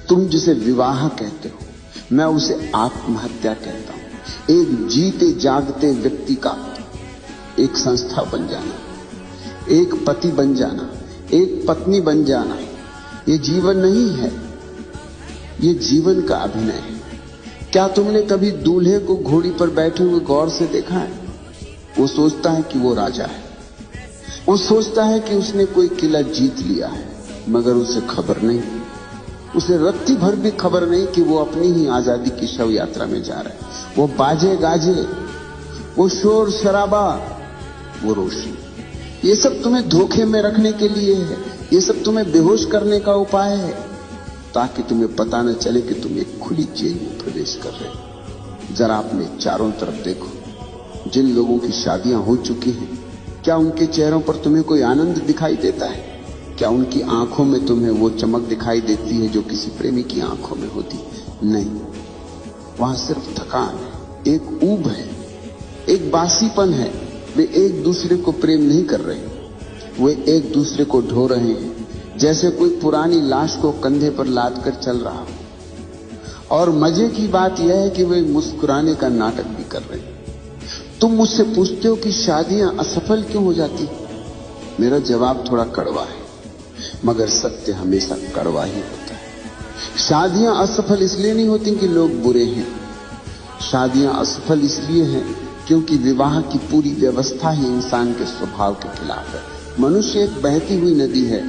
तुम जिसे विवाह कहते हो, मैं उसे आत्महत्या कहता हूं। एक जीते जागते व्यक्ति का एक संस्था बन जाना, एक पति बन जाना, एक पत्नी बन जाना, ये जीवन नहीं है, ये जीवन का अभिनय है। क्या तुमने कभी दूल्हे को घोड़ी पर बैठे हुए गौर से देखा है? वो सोचता है कि वो राजा है, वो सोचता है कि उसने कोई किला जीत लिया है, मगर उसे खबर नहीं, उसे रत्ती भर भी खबर नहीं कि वो अपनी ही आजादी की शव यात्रा में जा रहा है। वो बाजे गाजे, वो शोर शराबा, वो रोशनी, ये सब तुम्हें धोखे में रखने के लिए है, ये सब तुम्हें बेहोश करने का उपाय है, ताकि तुम्हें पता न चले कि तुम एक खुली जेल में प्रवेश कर रहे हो। जरा अपने चारों तरफ देखो, जिन लोगों की शादियां हो चुकी हैं, क्या उनके चेहरों पर तुम्हें कोई आनंद दिखाई देता है? क्या उनकी आंखों में तुम्हें वो चमक दिखाई देती है जो किसी प्रेमी की आंखों में होती? नहीं, वहां सिर्फ थकान है, एक ऊब है, एक बासीपन है। वे एक दूसरे को प्रेम नहीं कर रहे, वे एक दूसरे को ढो रहे हैं, जैसे कोई पुरानी लाश को कंधे पर लाद कर चल रहा हो। और मजे की बात यह है कि वे मुस्कुराने का नाटक भी कर रहे हैं। तुम मुझसे पूछते हो कि शादियां असफल क्यों हो जाती? मेरा जवाब थोड़ा कड़वा है, मगर सत्य हमेशा कड़वा ही होता है। शादियां असफल इसलिए नहीं होती कि लोग बुरे हैं, शादियां असफल इसलिए हैं क्योंकि विवाह की पूरी व्यवस्था ही इंसान के स्वभाव के खिलाफ है। मनुष्य एक बहती हुई नदी है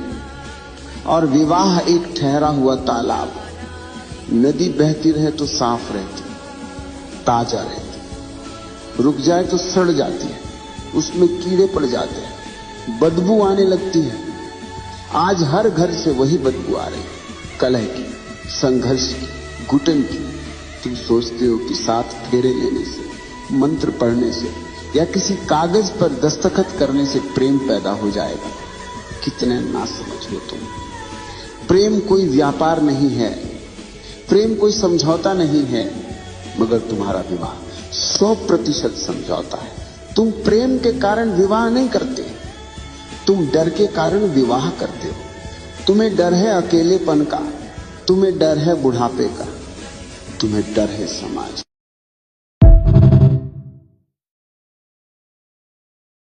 और विवाह एक ठहरा हुआ तालाब। नदी बहती रहे तो साफ रहती, ताजा रहती, रुक जाए तो सड़ जाती है, उसमें कीड़े पड़ जाते हैं, बदबू आने लगती है। आज हर घर से वही बदबू आ रही है, कलह की, संघर्ष की, घुटन की। तुम सोचते हो कि 7 फेरे लेने से, मंत्र पढ़ने से या किसी कागज पर दस्तखत करने से प्रेम पैदा हो जाएगा। कितने नासमझ हो तुम। प्रेम कोई व्यापार नहीं है, प्रेम कोई समझौता नहीं है, मगर तुम्हारा विवाह 100% समझौता है। तुम प्रेम के कारण विवाह नहीं करते, तुम डर के कारण विवाह करते हो। तुम्हें डर है अकेलेपन का, तुम्हें डर है बुढ़ापे का, तुम्हें डर है समाज।